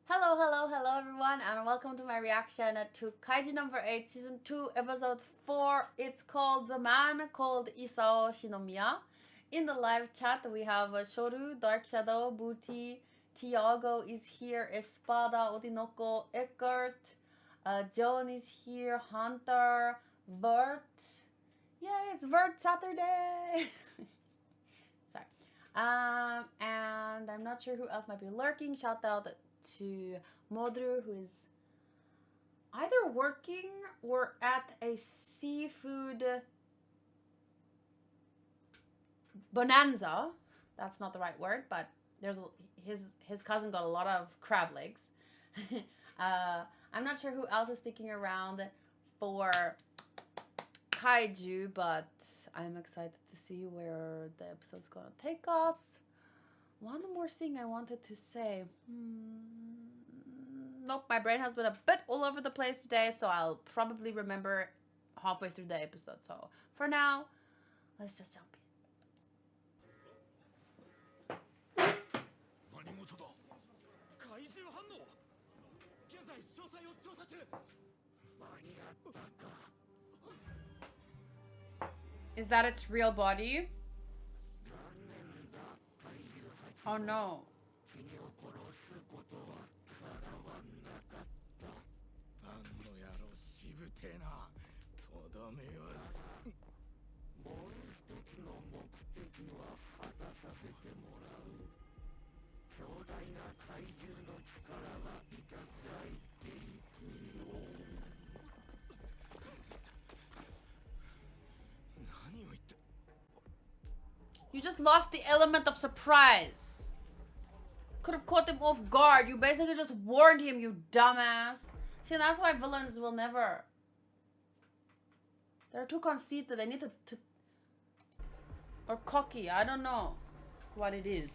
Hello, hello, hello everyone, and welcome to my reaction to Kaiju number 8, season 2, episode 4. It's called The Man Called Isao Shinomiya. In the live chat, we have Shoru, Dark Shadow, Booty, Tiago is here, Espada, Odinoko, Eckert, Joan is here, Hunter, Vert. Yay, it's Vert Saturday! Sorry. And I'm not sure who else might be lurking. Shout out to Modru, who is either working or at a seafood bonanza. That's not the right word, but there's his cousin got a lot of crab legs. I'm not sure who else is sticking around for Kaiju, but I'm excited to see where the episode's gonna take us. One more thing I wanted to say. Nope, my brain has been a bit all over the place today, so I'll probably remember halfway through the episode. So for now, let's just jump in. Is that its real body? Oh no. You just lost the element of surprise. Could have caught him off guard. You basically just warned him, you dumbass. See, that's why villains will never... They're too conceited. They need to... Or cocky. I don't know what it is.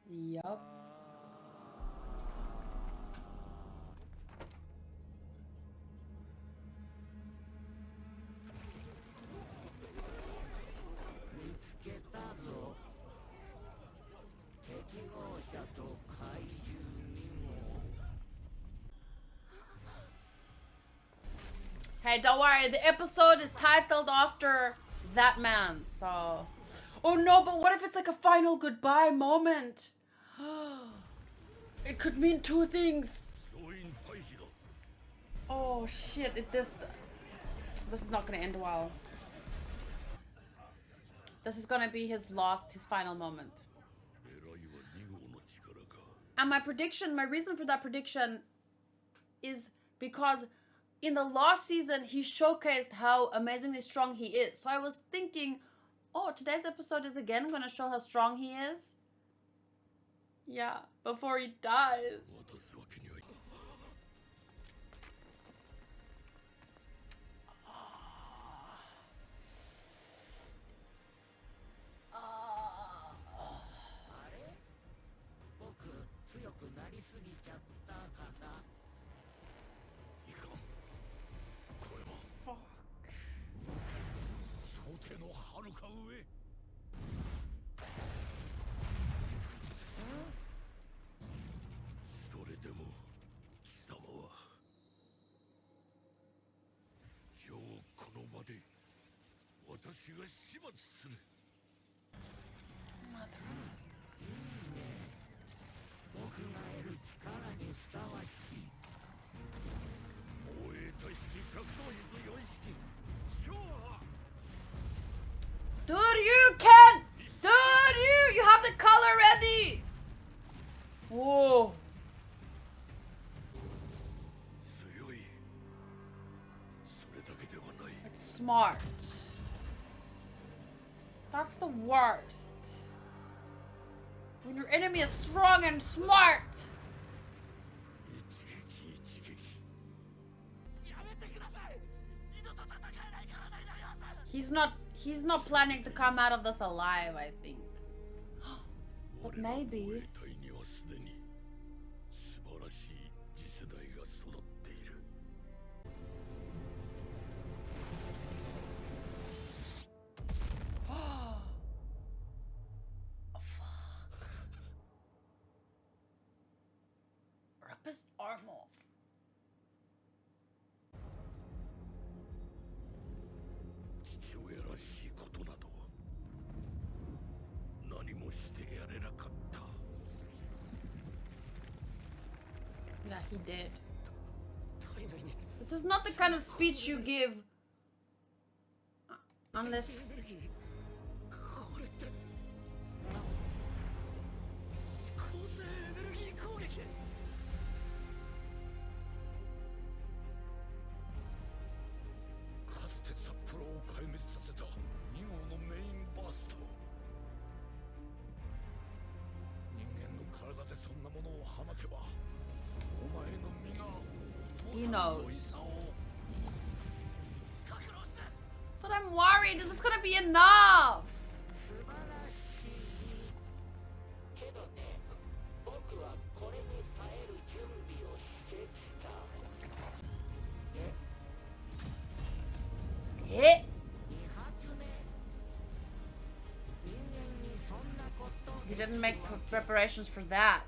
Yup. Hey, don't worry. The episode is titled after that man, so... Oh no, but what if it's like a final goodbye moment? It could mean two things. Oh shit, this is not gonna end well. This is gonna be his final moment. And my reason for that prediction is because in the last season, he showcased how amazingly strong he is. So I was thinking, oh, today's episode is again going to show how strong he is. Yeah, before he dies. Dude, you can! Dude, you have the color ready! Whoa. It's smart. That's the worst. When your enemy is strong and smart. He's not planning to come out of this alive, I think. But maybe. his arm off. Yeah, he did. This is not the kind of speech you give unless... He knows. But I'm worried, is this gonna be enough? Eh? You didn't make preparations for that.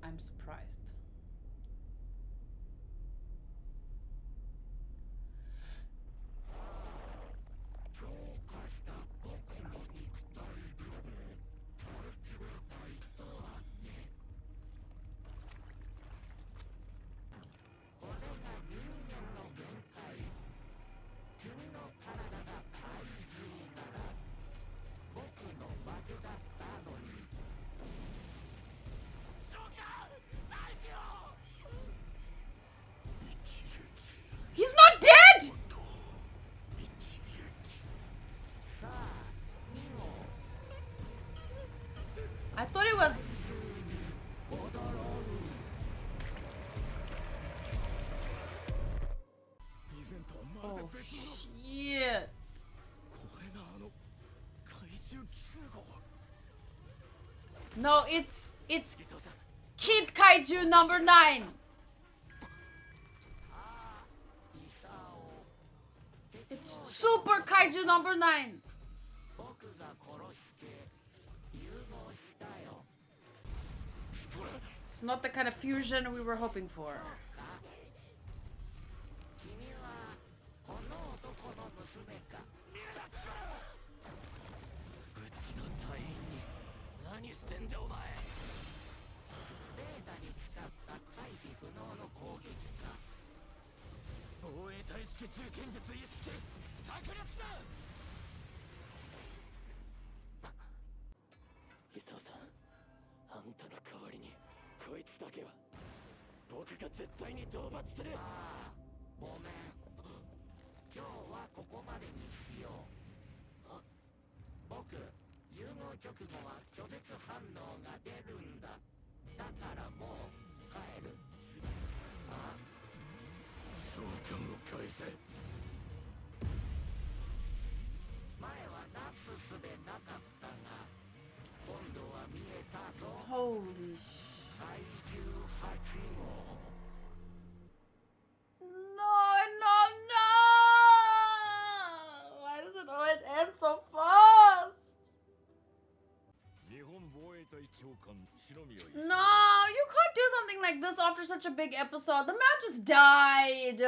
I'm surprised. He's not dead! I thought it was... Oh, shit. No, it's Kid Kaiju number 9. It's Super Kaiju number 9. It's not the kind of fusion we were hoping for. Holy sh... No! Why does it always end so fast? No, you can't do something like this after such a big episode. The man just died.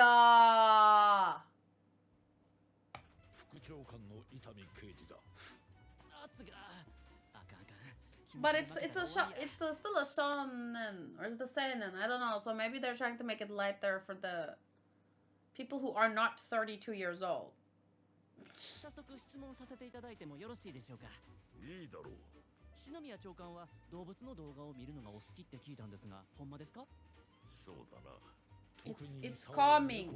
But still a shonen, or is it the seinen? I don't know. So maybe they're trying to make it lighter for the people who are not 32 years old. It's calming.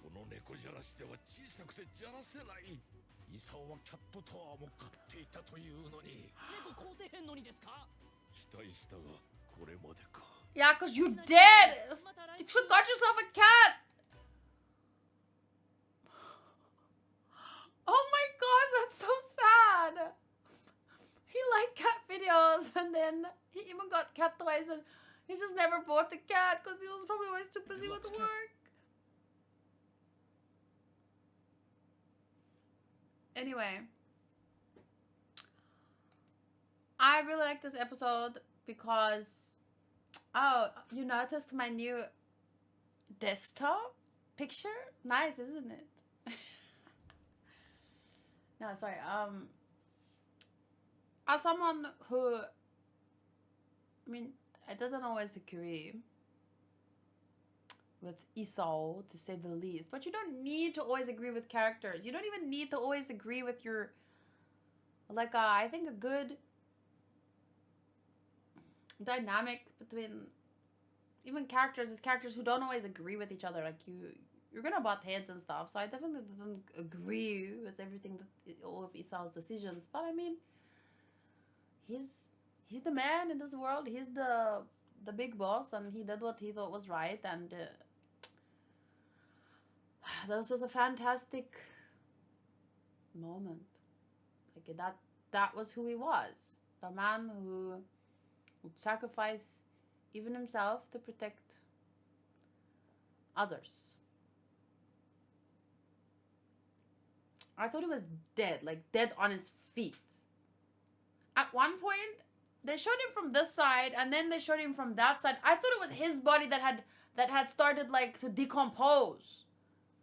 この猫じゃらしでは小さくてじゃらせない。イサオはキャットタワーも買っていたというのに。猫買うてへんのにですか？期待したがこれまでか。 Yeah, because you did! You should got yourself a cat! Oh my gosh, that's so sad! He liked cat videos and then he even got cat toys and he just never bought the cat because he was probably always too busy with work. Anyway, I really like this episode because, oh, you noticed my new desktop picture? Nice, isn't it? No, sorry. As someone who, I mean, I didn't always agree with Isao, to say the least, but you don't need to always agree with characters. You don't even need to always agree with your, like, I think a good dynamic between even characters is characters who don't always agree with each other. Like, you're gonna butt heads and stuff, so I definitely didn't agree with everything that all of Isao's decisions, but I mean, he's the man in this world. He's the big boss, and he did what he thought was right, and this was a fantastic moment. Like, that was who he was. A man who would sacrifice even himself to protect others. I thought he was dead, like dead on his feet. At one point, they showed him from this side, and then they showed him from that side. I thought it was his body that had started like to decompose,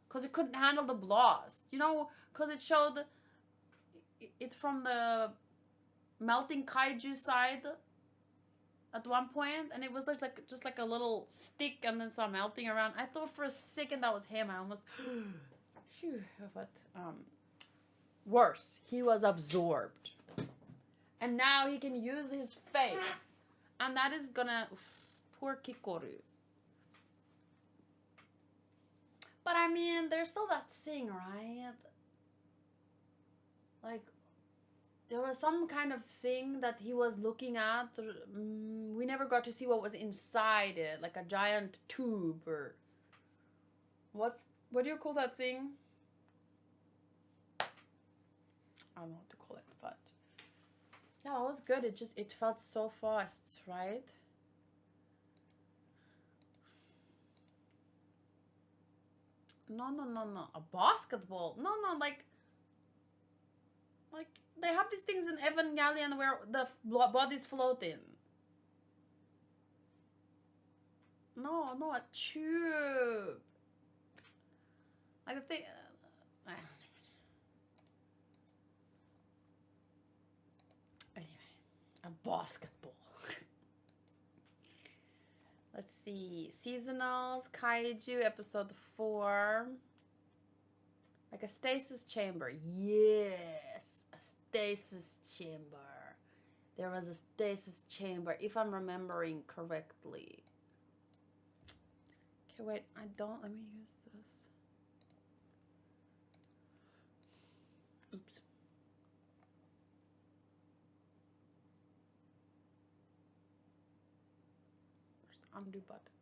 because it couldn't handle the blast. You know, because it showed it from the melting kaiju side at one point, and it was like just like a little stick, and then some melting around. I thought for a second that was him. I almost, phew, but worse, he was absorbed. And now he can use his face. And that is gonna... Poor Kikoru. But I mean, there's still that thing, right? Like, there was some kind of thing that he was looking at. We never got to see what was inside it. Like a giant tube or... What do you call that thing? I don't know what to call it, but... Yeah, it was good. It felt so fast, right? No. A basketball? No, like they have these things in Evangelion where the bodies floating. No, a tube. Like the thing. Anyway, a basketball. Let's see. Seasonals, Kaiju, episode 4. Like a stasis chamber. Yes! A stasis chamber. There was a stasis chamber, if I'm remembering correctly. Okay, wait. Let me use this. Oops. Where's the undo button?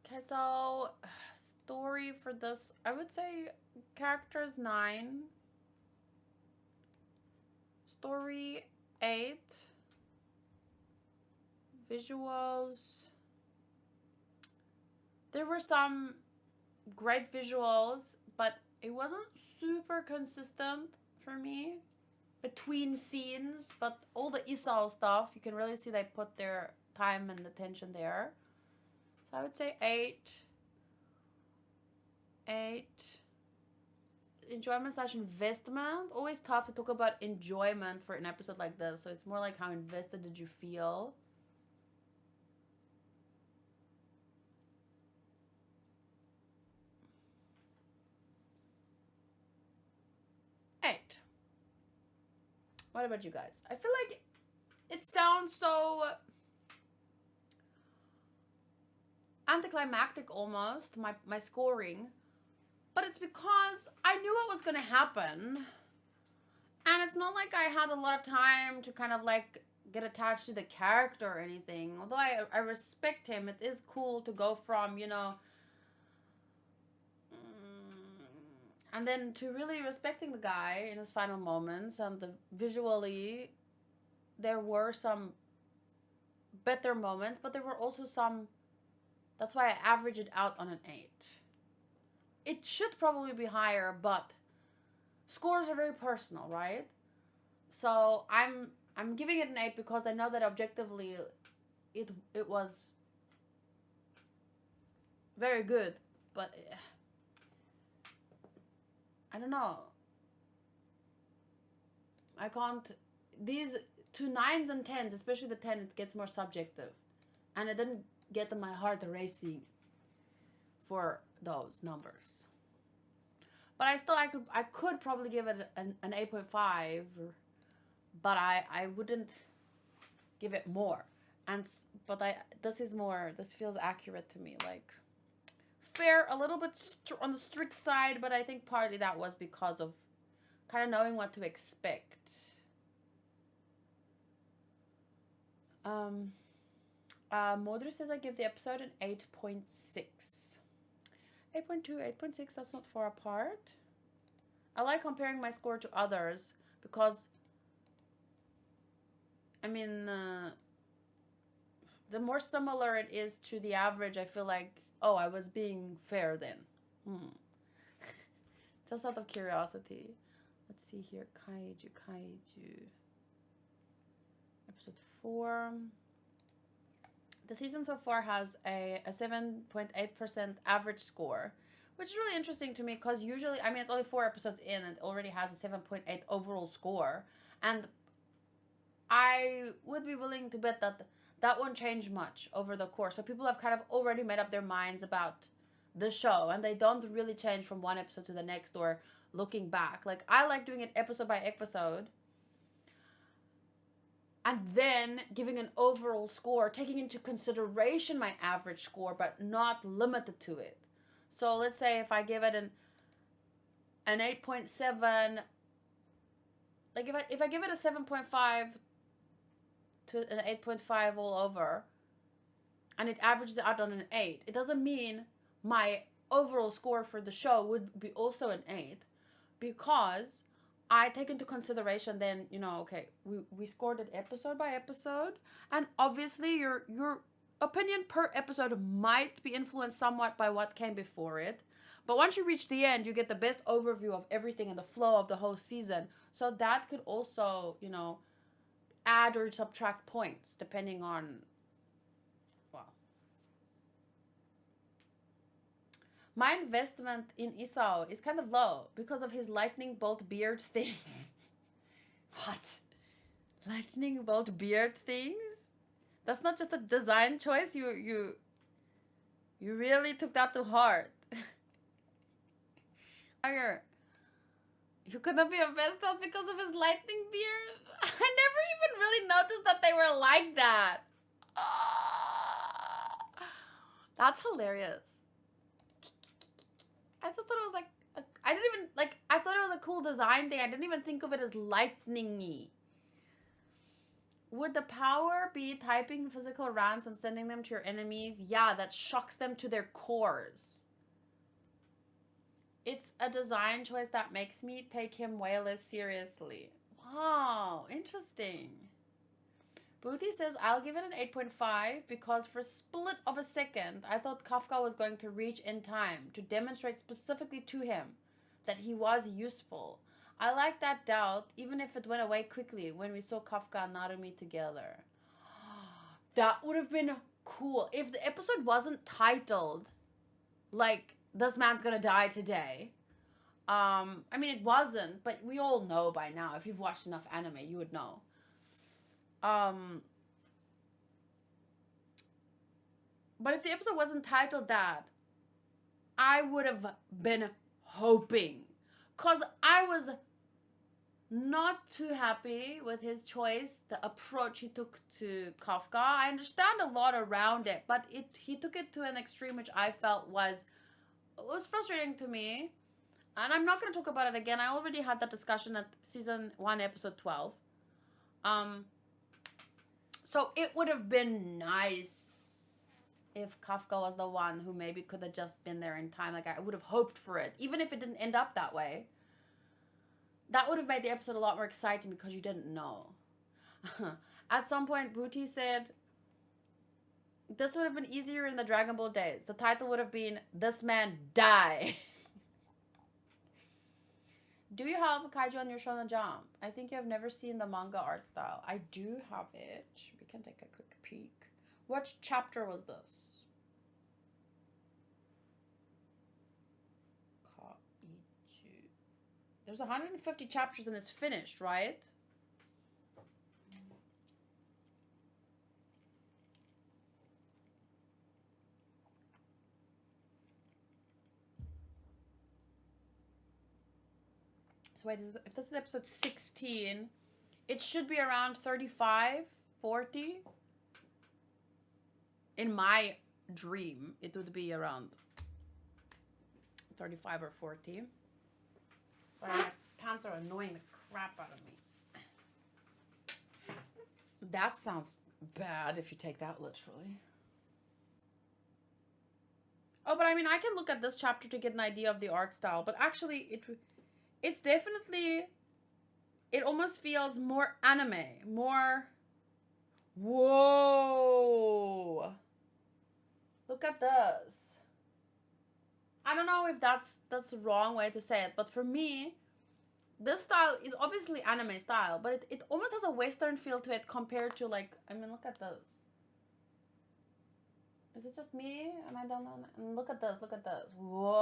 Okay, so story for this, I would say characters 9, story 8, visuals. There were some great visuals, but it wasn't super consistent for me between scenes. But all the Isao stuff, you can really see they put their time and attention there. So I would say 8. Enjoyment/investment. Always tough to talk about enjoyment for an episode like this. So it's more like how invested did you feel? What about you guys? I feel like it sounds so anticlimactic almost, my scoring. But it's because I knew what was going to happen. And it's not like I had a lot of time to kind of like get attached to the character or anything. Although I respect him, it is cool to go from, you know, and then to really respecting the guy in his final moments. And visually, there were some better moments, but there were also some. That's why I average it out on an 8. It should probably be higher, but scores are very personal, right? So I'm giving it an 8 because I know that objectively it was very good, but I don't know. I can't. These two 9s and 10s, especially the 10, it gets more subjective, and I didn't get my heart racing for those numbers. But I could probably give it an 8.5, but I wouldn't give it more. This feels accurate to me, like fair, a little bit on the strict side, but I think partly that was because of kind of knowing what to expect. Modri says I give the episode an 8.6. 8.2, 8.6, that's not far apart. I like comparing my score to others because, I mean, the more similar it is to the average, I feel like, oh, I was being fair then. Just out of curiosity. Let's see here. Kaiju. Episode 4. The season so far has a 7.8% average score, which is really interesting to me because usually, I mean, it's only 4 episodes in and it already has a 7.8 overall score. And I would be willing to bet that won't change much over the course. So people have kind of already made up their minds about the show and they don't really change from one episode to the next or looking back. Like, I like doing it episode by episode and then giving an overall score, taking into consideration my average score, but not limited to it. So let's say if I give it an 8.7, like if I give it a 7.5 to an 8.5 all over, and it averages out on an 8, it doesn't mean my overall score for the show would be also an 8, because I take into consideration then, you know, okay, we scored it episode by episode, and obviously your opinion per episode might be influenced somewhat by what came before it, but once you reach the end, you get the best overview of everything and the flow of the whole season, so that could also, you know, add or subtract points depending on, well, my investment in Isao is kind of low because of his lightning bolt beard things. What? Lightning bolt beard things? That's not just a design choice. You really took that to heart. You couldn't be invested because of his lightning beard? I never even really noticed that they were like that. That's hilarious. I just thought it was like, I didn't even, like, I thought it was a cool design thing. I didn't even think of it as lightning-y. Would the power be typing physical rants and sending them to your enemies? Yeah, that shocks them to their cores. It's a design choice that makes me take him way less seriously. Wow, interesting. Booty says, I'll give it an 8.5 because for a split of a second, I thought Kafka was going to reach in time to demonstrate specifically to him that he was useful. I like that doubt, even if it went away quickly when we saw Kafka and Narumi together. That would have been cool. If the episode wasn't titled, like, this man's gonna die today. I mean, it wasn't, but we all know by now. If you've watched enough anime, you would know. But if the episode wasn't titled that, I would have been hoping. Because I was not too happy with his choice, the approach he took to Kafka. I understand a lot around it, but he took it to an extreme which I felt was frustrating to me. And I'm not going to talk about it again. I already had that discussion at season 1, episode 12. So it would have been nice if Kafka was the one who maybe could have just been there in time. Like, I would have hoped for it, even if it didn't end up that way. That would have made the episode a lot more exciting because you didn't know. At some point, Booty said, this would have been easier in the Dragon Ball days. The title would have been, This Man Die. Do you have Kaiju on your Shonen Jump? I think you have never seen the manga art style. I do have it. We can take a quick peek. What chapter was this? Kaiju. There's 150 chapters and it's finished, right? So wait, if this is episode 16, it should be around 35, 40. In my dream, it would be around 35 or 40. Sorry, my pants are annoying the crap out of me. That sounds bad if you take that literally. Oh, but I mean, I can look at this chapter to get an idea of the art style. But actually, it's definitely... It almost feels more anime. More... Whoa! Look at this. I don't know if that's the wrong way to say it, but for me, this style is obviously anime style, but it almost has a Western feel to it compared to, like, I mean, look at this. Is it just me? Am I done? And look at this, look at this. Whoa.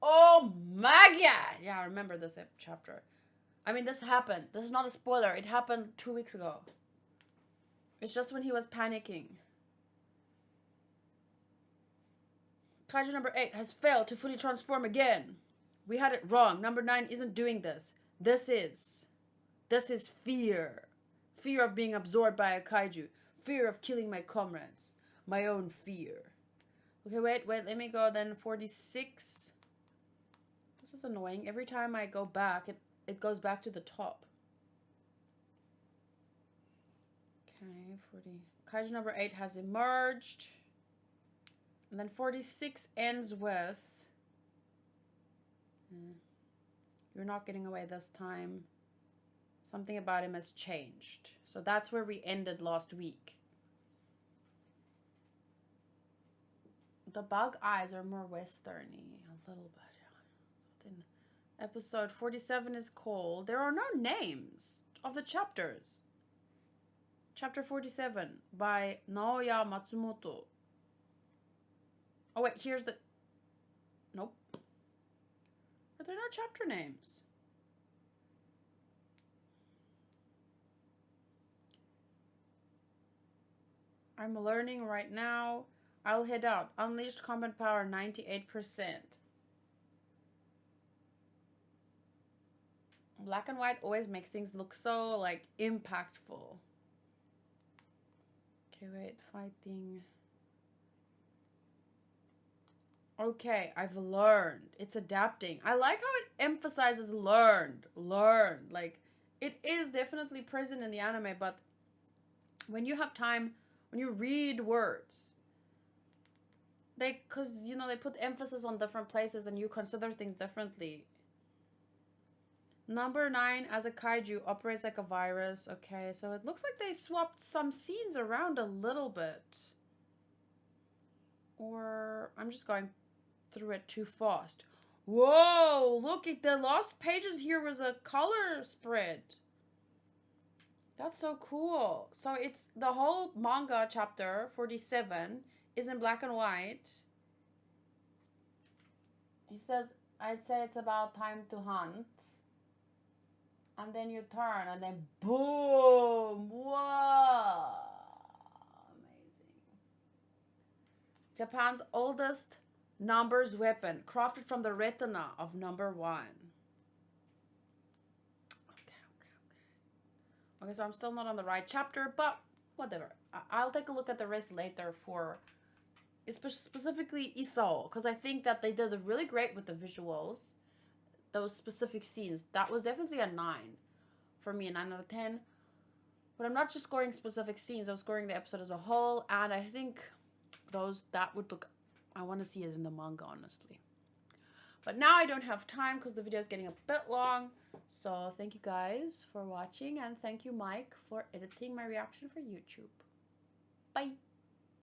Oh my god! Yeah, I remember this chapter. I mean, this happened. This is not a spoiler. It happened 2 weeks ago. It's just when he was panicking. Kaiju number 8 has failed to fully transform again. We had it wrong. Number 9 isn't doing this. This is fear. Fear of being absorbed by a kaiju. Fear of killing my comrades. My own fear. Okay, wait. Let me go then. 46. This is annoying. Every time I go back, it goes back to the top. Okay, 40. Kaiju number 8 has emerged. And then 46 ends with... You're not getting away this time. Something about him has changed. So that's where we ended last week. The bug eyes are more westerny. A little bit. Then episode 47 is called... There are no names of the chapters. Chapter 47 by Naoya Matsumoto. Oh wait, here's the... Nope. Are there no chapter names? I'm learning right now. I'll head out. Unleashed combat power 98%. Black and white always makes things look so, like, impactful. Okay, wait. Fighting. Okay, I've learned. It's adapting. I like how it emphasizes learned. Learned. Like, it is definitely present in the anime, but when you have time, when you read words, because, you know, they put emphasis on different places and you consider things differently. Number 9, as a kaiju, operates like a virus. Okay, so it looks like they swapped some scenes around a little bit. Or I'm just going through it too fast. Whoa, look, the last pages here was a color spread. That's so cool. So it's the whole manga chapter 47 is in black and white. He says, I'd say it's about time to hunt. And then you turn and then boom. Whoa. Amazing. Japan's oldest Number's weapon, crafted from the retina of number 1. Okay, so I'm still not on the right chapter, but whatever. I'll take a look at the rest later for specifically Isao, because I think that they did really great with the visuals. Those specific scenes, that was definitely a 9 for me, a 9 out of 10. But I'm not just scoring specific scenes, I'm scoring the episode as a whole, and I think that would look, I want to see it in the manga, honestly. But now I don't have time because the video is getting a bit long. So thank you guys for watching, and thank you, Mike, for editing my reaction for YouTube. Bye!